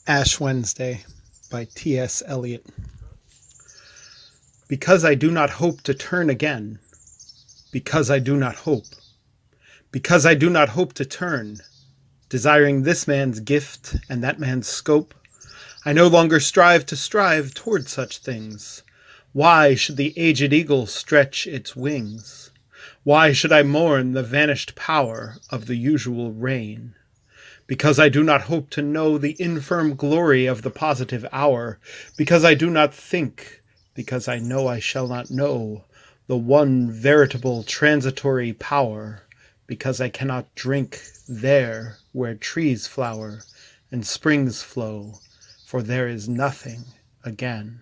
Ash Wednesday by T.S. Eliot. Because I do not hope to turn again, because I do not hope, because I do not hope to turn, desiring this man's gift and that man's scope, I no longer strive toward such things. Why should the aged eagle stretch its wings? Why should I mourn the vanished power of the usual rain? Because I do not hope to know the infirm glory of the positive hour, because I do not think, because I know I shall not know the one veritable transitory power, because I cannot drink there where trees flower and springs flow, for there is nothing again.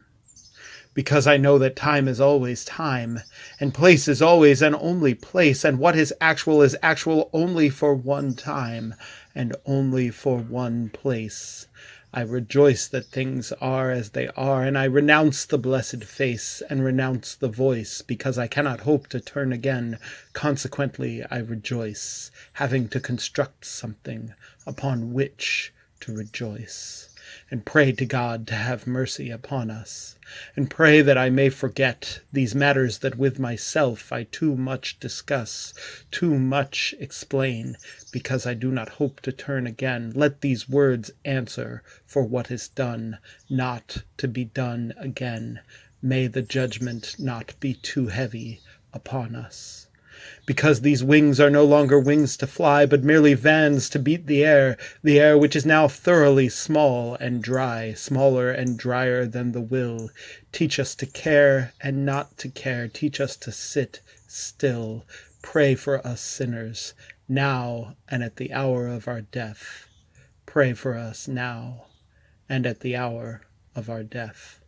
Because I know that time is always time, and place is always and only place, and what is actual only for one time, and only for one place. I rejoice that things are as they are, and I renounce the blessed face, and renounce the voice, because I cannot hope to turn again. Consequently, I rejoice, having to construct something upon which to rejoice. And pray to God to have mercy upon us, and pray that I may forget these matters that with myself I too much discuss, too much explain, because I do not hope to turn again. Let these words answer for what is done, not to be done again. May the judgment not be too heavy upon us. Because these wings are no longer wings to fly, but merely vans to beat the air which is now thoroughly small and dry, smaller and drier than the will. Teach us to care and not to care. Teach us to sit still. Pray for us sinners, now and at the hour of our death. Pray for us now and at the hour of our death.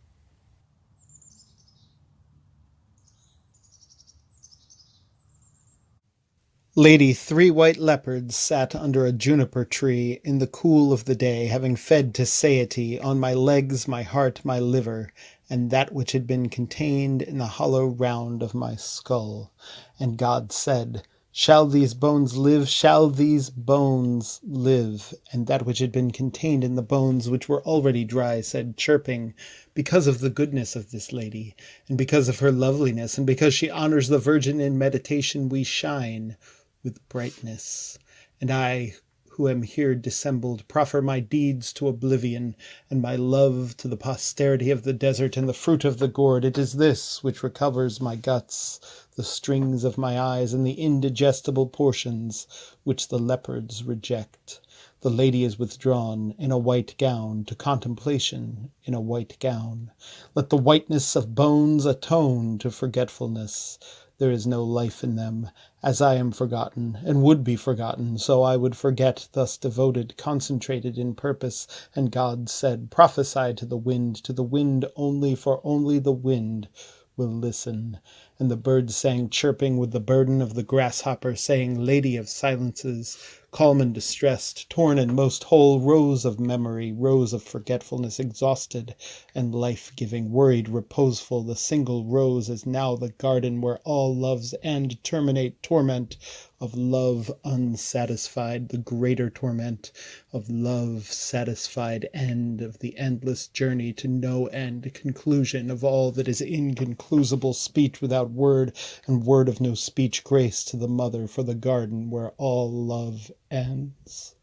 Lady, 3 white leopards sat under a juniper tree in the cool of the day, having fed to satiety on my legs, my heart, my liver, and that which had been contained in the hollow round of my skull. And God said, Shall these bones live? Shall these bones live? And that which had been contained in the bones, which were already dry, said, chirping, Because of the goodness of this lady, and because of her loveliness, and because she honors the Virgin in meditation, we shine with brightness. And I, who am here dissembled, proffer my deeds to oblivion, and my love to the posterity of the desert, and the fruit of the gourd. It is this which recovers my guts, the strings of my eyes, and the indigestible portions which the leopards reject. The lady is withdrawn in a white gown to contemplation in a white gown. Let the whiteness of bones atone to forgetfulness. There is no life in them, as I am forgotten, and would be forgotten, so I would forget, thus devoted, concentrated in purpose. And God said, Prophesy to the wind only, for only the wind will listen. And the birds sang, chirping with the burden of the grasshopper, saying, Lady of silences, calm and distressed, torn and most whole, rose of memory, rose of forgetfulness, exhausted and life-giving, worried, reposeful, the single rose is now the garden where all love's end terminate, torment of love unsatisfied, the greater torment of love satisfied, end of the endless journey to no end, conclusion of all that is inconclusible, speech without word, and word of no speech, grace to the mother for the garden where all love ends.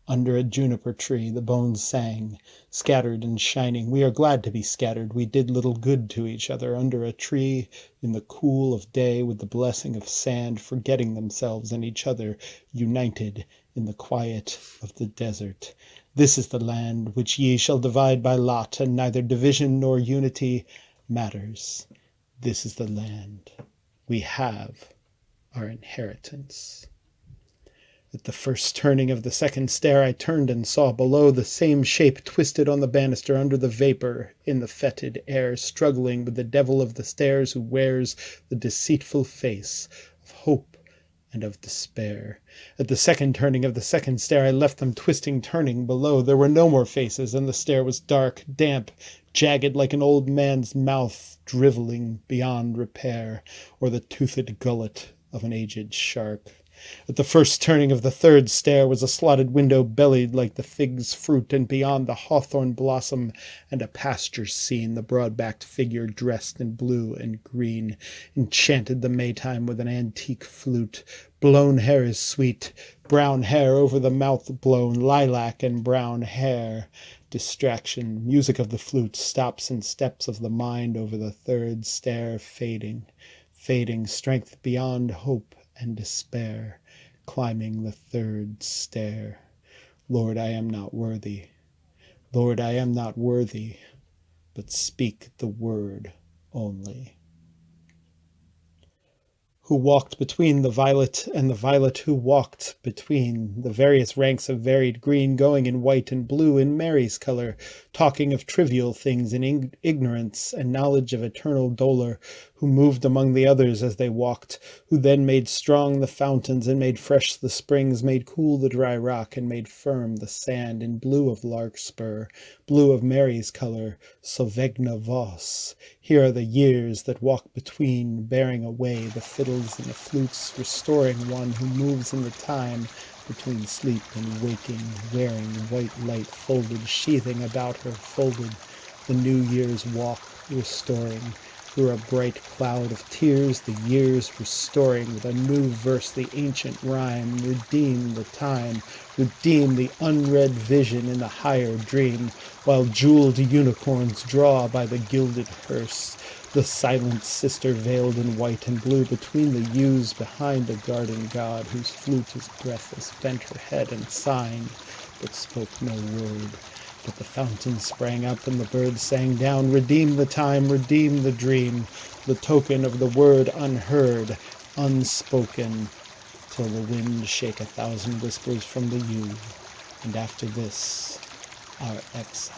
Under a juniper tree the bones sang, scattered and shining. We are glad to be scattered. We did little good to each other under a tree in the cool of day with the blessing of sand, forgetting themselves and each other, united in the quiet of the desert. This is the land which ye shall divide by lot, and neither division nor unity matters. This is the land. We have our inheritance. At the first turning of the second stair I turned and saw below the same shape twisted on the banister under the vapor in the fetid air, struggling with the devil of the stairs who wears the deceitful face of hope and of despair. At the second turning of the second stair I left them twisting, turning below. There were no more faces, and the stair was dark, damp, jagged like an old man's mouth, drivelling beyond repair, or the toothed gullet of an aged shark. At the first turning of the third stair was a slotted window bellied like the fig's fruit, and beyond the hawthorn blossom and a pasture scene, the broad-backed figure dressed in blue and green enchanted the Maytime with an antique flute. Blown hair is sweet, brown hair over the mouth blown, lilac and brown hair. Distraction, music of the flute, stops and steps of the mind over the third stair, fading, strength beyond hope and despair, climbing the third stair. Lord, I am not worthy. Lord, I am not worthy, but speak the word only. Who walked between the violet and the violet who walked between the various ranks of varied green, going in white and blue in Mary's color, talking of trivial things in ignorance and knowledge of eternal dolor, who moved among the others as they walked, who then made strong the fountains and made fresh the springs, made cool the dry rock and made firm the sand in blue of larkspur, blue of Mary's color, Sovegna Vos. Here are the years that walk between, bearing away the fiddles and the flutes, restoring one who moves in the time between sleep and waking, wearing white light folded, sheathing about her folded, the New Year's walk, restoring. Through a bright cloud of tears, the years restoring with a new verse the ancient rhyme, redeem the time, redeem the unread vision in the higher dream, while jeweled unicorns draw by the gilded hearse, the silent sister veiled in white and blue between the yews behind a garden god whose flute is breathless, bent her head and signed, but spoke no word. But the fountain sprang up and the birds sang down, redeem the time, redeem the dream, the token of the word unheard, unspoken, till the wind shake 1,000 whispers from the yew, and after this, our exile.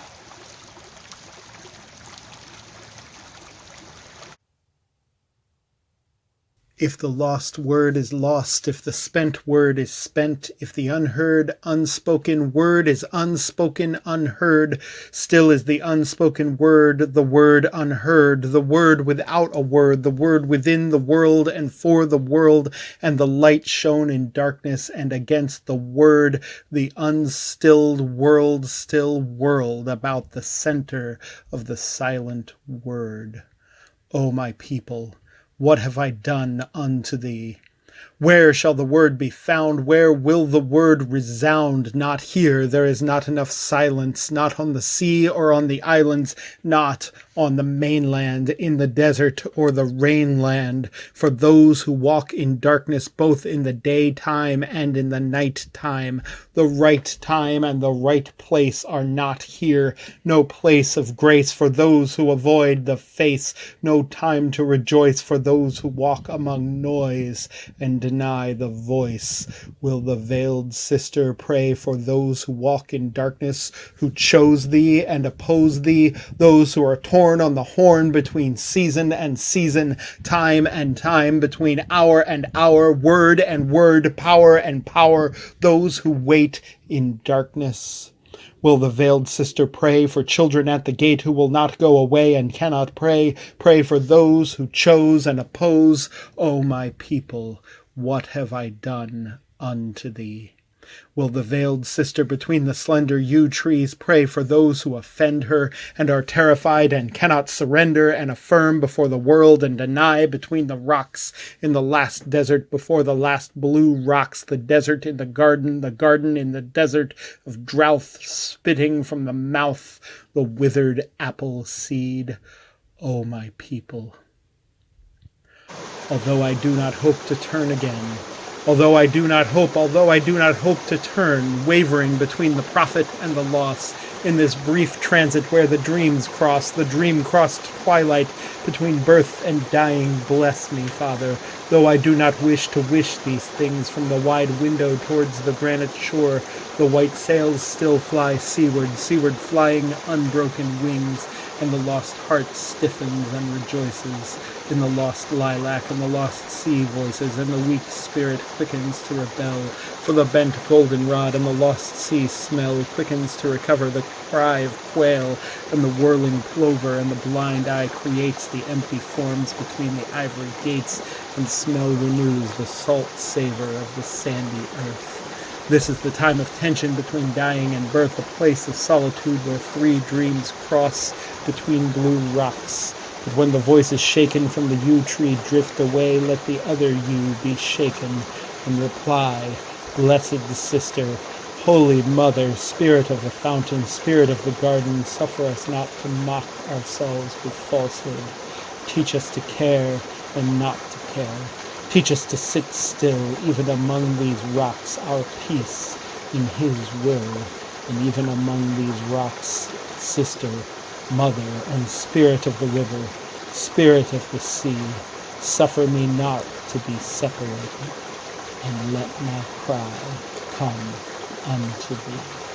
If the lost word is lost, if the spent word is spent, if the unheard, unspoken word is unspoken, unheard, still is the unspoken word, the word unheard, the word without a word, the word within the world and for the world, and the light shone in darkness, and against the word, the unstilled world still whirled about the center of the silent word. O my people, what have I done unto thee? Where shall the word be found? Where will the word resound? Not here. There is not enough silence, not on the sea or on the islands, not on the mainland, in the desert or the rainland, for those who walk in darkness both in the daytime and in the night time. The right time and the right place are not here. No place of grace for those who avoid the face. No time to rejoice for those who walk among noise and deny the voice. Will the veiled sister pray for those who walk in darkness, who chose thee and oppose thee, those who are torn on the horn between season and season, time and time, between hour and hour, word and word, power and power, those who wait in darkness? Will the veiled sister pray for children at the gate who will not go away and cannot pray? Pray for those who chose and oppose. O my people, what have I done unto thee? Will the veiled sister between the slender yew trees pray for those who offend her and are terrified and cannot surrender and affirm before the world and deny between the rocks in the last desert before the last blue rocks, the desert in the garden in the desert of drought spitting from the mouth the withered apple seed? O my people, although I do not hope to turn again, although I do not hope to turn, wavering between the profit and the loss, in this brief transit where the dreams cross, the dream-crossed twilight between birth and dying, bless me, Father, though I do not wish to wish these things from the wide window towards the granite shore. The white sails still fly seaward, seaward flying unbroken wings, and the lost heart stiffens and rejoices in the lost lilac, and the lost sea voices, and the weak spirit quickens to rebel for the bent goldenrod, and the lost sea smell quickens to recover the cry of quail, and the whirling plover, and the blind eye creates the empty forms between the ivory gates, and smell renews the salt savor of the sandy earth. This is the time of tension between dying and birth, a place of solitude where three dreams cross between blue rocks. But when the voice is shaken from the yew tree, drift away, let the other yew be shaken, and reply, Blessed sister, Holy Mother, Spirit of the fountain, Spirit of the garden, suffer us not to mock ourselves with falsehood. Teach us to care and not to care. Teach us to sit still, even among these rocks, our peace in His will. And even among these rocks, Sister, Mother, and Spirit of the river, Spirit of the sea, suffer me not to be separated, and let my cry come unto Thee.